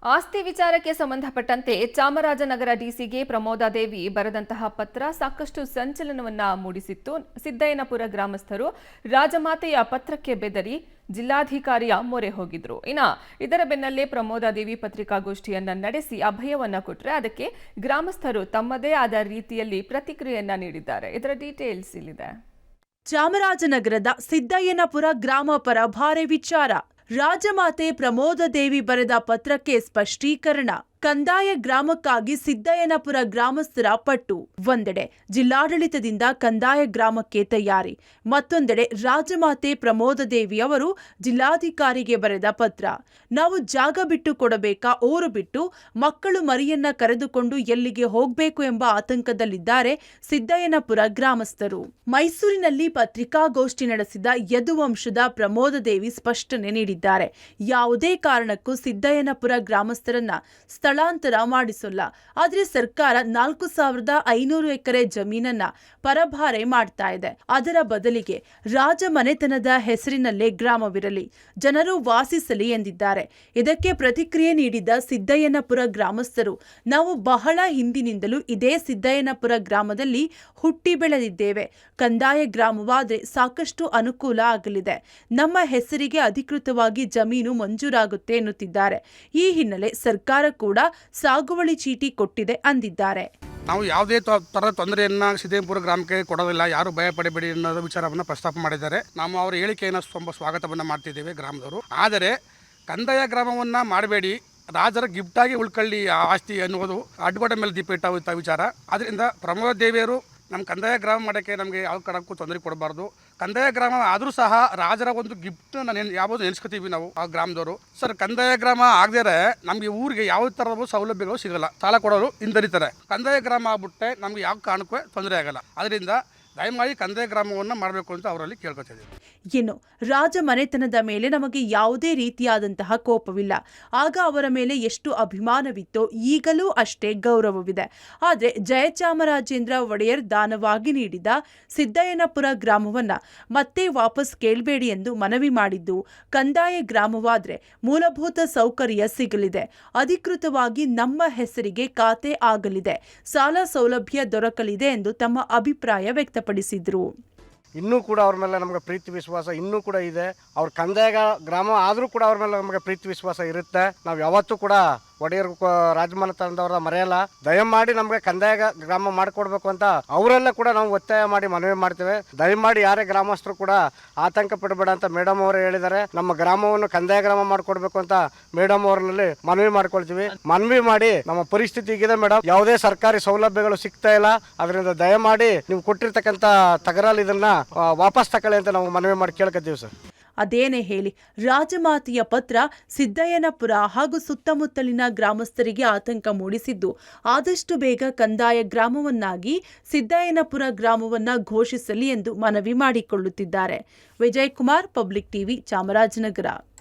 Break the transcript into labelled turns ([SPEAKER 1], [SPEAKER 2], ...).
[SPEAKER 1] ಆಸ್ತಿ ವಿಚಾರಕ್ಕೆ ಸಂಬಂಧಪಟ್ಟಂತೆ ಚಾಮರಾಜನಗರ ಡಿಸಿಗೆ ಪ್ರಮೋದಾದೇವಿ ಬರೆದಂತಹ ಪತ್ರ ಸಾಕಷ್ಟು ಸಂಚಲನವನ್ನ ಮೂಡಿಸಿತ್ತು. ಸಿದ್ದಯ್ಯನಪುರ ಗ್ರಾಮಸ್ಥರು ರಾಜಮಾತೆಯ ಪತ್ರಕ್ಕೆ ಬೆದರಿ ಜಿಲ್ಲಾಧಿಕಾರಿಯ ಮೊರೆ ಹೋಗಿದ್ರು. ಇದರ ಬೆನ್ನಲ್ಲೇ ಪ್ರಮೋದಾದೇವಿ ಪತ್ರಿಕಾಗೋಷ್ಠಿಯನ್ನ ನಡೆಸಿ ಅಭಯವನ್ನ ಕೊಟ್ಟರೆ ಅದಕ್ಕೆ ಗ್ರಾಮಸ್ಥರು ತಮ್ಮದೇ ಆದ ರೀತಿಯಲ್ಲಿ ಪ್ರತಿಕ್ರಿಯೆಯನ್ನ ನೀಡಿದ್ದಾರೆ. ಇದರ ಡೀಟೇಲ್ಸ್ ಇಲ್ಲಿದೆ.
[SPEAKER 2] ಚಾಮರಾಜನಗರದ ಸಿದ್ದಯ್ಯನಪುರ ಗ್ರಾಮ ಪರಭಾರೆ ವಿಚಾರ. ರಾಜಮಾತೆ ಪ್ರಮೋದಾದೇವಿ ಬರೆದ ಪತ್ರಕ್ಕೆ ಸ್ಪಷ್ಟೀಕರಣ. ಕಂದಾಯ ಗ್ರಾಮಕ್ಕಾಗಿ ಸಿದ್ದಯ್ಯನಪುರ ಗ್ರಾಮಸ್ಥರ ಪಟ್ಟು. ಒಂದೆಡೆ ಜಿಲ್ಲಾಡಳಿತದಿಂದ ಕಂದಾಯ ಗ್ರಾಮಕ್ಕೆ ತಯಾರಿ, ಮತ್ತೊಂದೆಡೆ ರಾಜಮಾತೆ ಪ್ರಮೋದಾದೇವಿ ಅವರು ಜಿಲ್ಲಾಧಿಕಾರಿಗೆ ಬರೆದ ಪತ್ರ. ನಾವು ಜಾಗ ಬಿಟ್ಟು ಕೊಡಬೇಕಾ, ಊರು ಬಿಟ್ಟು ಮಕ್ಕಳು ಮರಿಯನ್ನ ಕರೆದುಕೊಂಡು ಎಲ್ಲಿಗೆ ಹೋಗಬೇಕು ಎಂಬ ಆತಂಕದಲ್ಲಿದ್ದಾರೆ ಸಿದ್ದಯ್ಯನಪುರ ಗ್ರಾಮಸ್ಥರು. ಮೈಸೂರಿನಲ್ಲಿ ಪತ್ರಿಕಾಗೋಷ್ಠಿ ನಡೆಸಿದ ಯದುವಂಶದ ಪ್ರಮೋದಾದೇವಿ ಸ್ಪಷ್ಟನೆ ನೀಡಿದ್ದಾರೆ. ಯಾವುದೇ ಕಾರಣಕ್ಕೂ ಸಿದ್ದಯ್ಯನಪುರ ಗ್ರಾಮಸ್ಥರನ್ನ ಸ್ಥಳಾಂತರ ಮಾಡಿಸಲ್ಲ. ಆದರೆ ಸರ್ಕಾರ 4,500 ಎಕರೆ ಜಮೀನನ್ನ ಪರಭಾರೆ ಮಾಡ್ತಾ ಇದೆ. ಅದರ ಬದಲಿಗೆ ರಾಜಮನೆತನದ ಹೆಸರಿನಲ್ಲೇ ಗ್ರಾಮವಿರಲಿ, ಜನರು ವಾಸಿಸಲಿ ಎಂದಿದ್ದಾರೆ. ಇದಕ್ಕೆ ಪ್ರತಿಕ್ರಿಯೆ ನೀಡಿದ ಸಿದ್ದಯ್ಯನಪುರ ಗ್ರಾಮಸ್ಥರು, ನಾವು ಬಹಳ ಹಿಂದಿನಿಂದಲೂ ಇದೇ ಸಿದ್ದಯ್ಯನಪುರ ಗ್ರಾಮದಲ್ಲಿ ಹುಟ್ಟಿ ಬೆಳೆದಿದ್ದೇವೆ. ಕಂದಾಯ ಗ್ರಾಮವಾದರೆ ಸಾಕಷ್ಟು ಅನುಕೂಲ ಆಗಲಿದೆ. ನಮ್ಮ ಹೆಸರಿಗೆ ಅಧಿಕೃತವಾಗಿ ಜಮೀನು ಮಂಜೂರಾಗುತ್ತೆ ಎನ್ನುತ್ತಿದ್ದಾರೆ. ಈ ಹಿನ್ನೆಲೆ ಸರ್ಕಾರ ಕೂಡ ಸಾಗುವಳಿ ಚೀಟಿ ಕೊಟ್ಟಿದೆ ಅಂದಿದ್ದಾರೆ.
[SPEAKER 3] ನಾವು ಯಾವುದೇ ಥರದ ತೊಂದರೆಯನ್ನು ಸಿದ್ದಯ್ಯನಪುರ ಗ್ರಾಮಕ್ಕೆ ಕೊಡೋದಿಲ್ಲ, ಯಾರು ಭಯ ಪಡಬೇಡಿ ಅನ್ನೋದು ವಿಚಾರವನ್ನು ಪ್ರಸ್ತಾಪ ಮಾಡಿದ್ದಾರೆ. ನಾವು ಅವರ ಹೇಳಿಕೆಯನ್ನು ತುಂಬ ಸ್ವಾಗತವನ್ನು ಮಾಡ್ತಿದ್ದೇವೆ ಗ್ರಾಮದವರು. ಆದರೆ ಕಂದಾಯ ಗ್ರಾಮವನ್ನು ಮಾಡಬೇಡಿ, ರಾಜರ ಗಿಫ್ಟಾಗಿ ಉಳ್ಕೊಳ್ಳಿ ಆಸ್ತಿ ಅನ್ನುವುದು ಅಡ್ಗೋಡೆ ಮೇಲೆ ದೀಪ ಇಟ್ಟ ವಿಚಾರ. ಆದ್ದರಿಂದ ಪ್ರಮೋದಾದೇವಿಯರು ನಮ್ಮ ಕಂದಾಯ ಗ್ರಾಮ ಮಾಡೋಕ್ಕೆ ನಮಗೆ ಯಾವ ಕಾರಣಕ್ಕೂ ತೊಂದರೆ ಕೊಡಬಾರ್ದು. ಕಂದಾಯ ಗ್ರಾಮ ಆದರೂ ಸಹ ರಾಜರ ಒಂದು ಗಿಫ್ಟ್ ಯಾವುದು ನೆನೆಸ್ಕೊತೀವಿ ನಾವು ಆ ಗ್ರಾಮದವರು. ಸರ್, ಕಂದಾಯ ಗ್ರಾಮ ಆಗದೇ ನಮಗೆ ಊರಿಗೆ ಯಾವ ಥರದ ಸೌಲಭ್ಯಗಳು ಸಿಗಲ್ಲ, ಸಾಲ ಕೊಡೋರು ಹಿಂದರಿತಾರೆ. ಕಂದಾಯ ಗ್ರಾಮ ಆಗ್ಬಿಟ್ಟೆ ನಮಗೆ ಯಾವ ಕಾರಣಕ್ಕೂ ತೊಂದರೆ ಆಗಲ್ಲ. ಅದರಿಂದ ದಯಮಾಡಿ ಕಂದಾಯ ಗ್ರಾಮವನ್ನು ಮಾಡಬೇಕು ಅಂತ ಅವರಲ್ಲಿ ಕೇಳ್ಕೊತಿದ್ದೀವಿ.
[SPEAKER 2] ಇನ್ನು ರಾಜಮನೆತನದ ಮೇಲೆ ನಮಗೆ ಯಾವುದೇ ರೀತಿಯಾದಂತಹ ಕೋಪವಿಲ್ಲ. ಆಗ ಅವರ ಮೇಲೆ ಎಷ್ಟು ಅಭಿಮಾನವಿತ್ತೋ ಈಗಲೂ ಅಷ್ಟೇ ಗೌರವವಿದೆ. ಆದರೆ ಜಯಚಾಮರಾಜೇಂದ್ರ ಒಡೆಯರ್ ದಾನವಾಗಿ ನೀಡಿದ ಸಿದ್ದಯ್ಯನಪುರ ಗ್ರಾಮವನ್ನ ಮತ್ತೆ ವಾಪಸ್ ಕೇಳಬೇಡಿ ಎಂದು ಮನವಿ ಮಾಡಿದ್ದು, ಕಂದಾಯ ಗ್ರಾಮವಾದರೆ ಮೂಲಭೂತ ಸೌಕರ್ಯ ಸಿಗಲಿದೆ, ಅಧಿಕೃತವಾಗಿ ನಮ್ಮ ಹೆಸರಿಗೆ ಖಾತೆ ಆಗಲಿದೆ, ಸಾಲ ಸೌಲಭ್ಯ ದೊರಕಲಿದೆ ಎಂದು ತಮ್ಮ ಅಭಿಪ್ರಾಯ ವ್ಯಕ್ತಪಡಿಸಿದರು.
[SPEAKER 4] ಇನ್ನೂ ಕೂಡ ಅವ್ರ ಮೇಲೆ ನಮಗೆ ಪ್ರೀತಿ ವಿಶ್ವಾಸ ಇನ್ನೂ ಕೂಡ ಇದೆ. ಅವ್ರ ಕಂದಾಯ ಗ್ರಾಮ ಆದರೂ ಕೂಡ ಅವ್ರ ಮೇಲೆ ನಮಗೆ ಪ್ರೀತಿ ವಿಶ್ವಾಸ ಇರುತ್ತೆ. ನಾವು ಯಾವತ್ತೂ ಕೂಡ ಒಡೆಯರ್ ರಾಜಮನೆತನದವ್ರ ಮರೆಯಲ್ಲ. ದಯಮಾಡಿ ನಮಗೆ ಕಂದಾಯ ಗ್ರಾಮ ಮಾಡಿಕೊಡ್ಬೇಕು ಅಂತ ಅವರೆಲ್ಲ ಕೂಡ ನಾವು ಒತ್ತಾಯ ಮಾಡಿ ಮನವಿ ಮಾಡ್ತೇವೆ. ದಯಮಾಡಿ ಯಾರೇ ಗ್ರಾಮಸ್ಥರು ಕೂಡ ಆತಂಕ ಪಡಬೇಡ ಅಂತ ಮೇಡಮ್ ಅವರು ಹೇಳಿದ್ದಾರೆ. ನಮ್ಮ ಗ್ರಾಮವನ್ನು ಕಂದಾಯ ಗ್ರಾಮ ಮಾಡಿಕೊಡ್ಬೇಕು ಅಂತ ಮೇಡಮ್ ಅವರಲ್ಲಿ ಮನವಿ ಮಾಡ್ಕೊಳ್ತೀವಿ. ಮನವಿ ಮಾಡಿ ನಮ್ಮ ಪರಿಸ್ಥಿತಿ ಇದೆ ಮೇಡಮ್, ಯಾವುದೇ ಸರ್ಕಾರಿ ಸೌಲಭ್ಯಗಳು ಸಿಗ್ತಾ ಇಲ್ಲ. ಅದರಿಂದ ದಯಮಾಡಿ ನೀವು ಕೊಟ್ಟಿರ್ತಕ್ಕಂಥ ತಗರಲ್ಲಿ ಇದನ್ನ ವಾಪಸ್ ತಗೊಳ್ಳಿ ಅಂತ ನಾವು ಮನವಿ ಮಾಡಿ ಕೇಳ್ಕೊತೀವಿ ಸರ್.
[SPEAKER 2] ಅದೇನೇ ಹೇಳಿ, ರಾಜಮಾತೆಯ ಪತ್ರ ಸಿದ್ದಯ್ಯನಪುರ ಹಾಗೂ ಸುತ್ತಮುತ್ತಲಿನ ಗ್ರಾಮಸ್ಥರಿಗೆ ಆತಂಕ ಮೂಡಿಸಿದ್ದು, ಆದಷ್ಟು ಬೇಗ ಕಂದಾಯ ಗ್ರಾಮವನ್ನಾಗಿ ಸಿದ್ದಯ್ಯನಪುರ ಗ್ರಾಮವನ್ನ ಘೋಷಿಸಲಿ ಎಂದು ಮನವಿ ಮಾಡಿಕೊಳ್ಳುತ್ತಿದ್ದಾರೆ. Vijay Kumar, public TV, Chamarajanagar.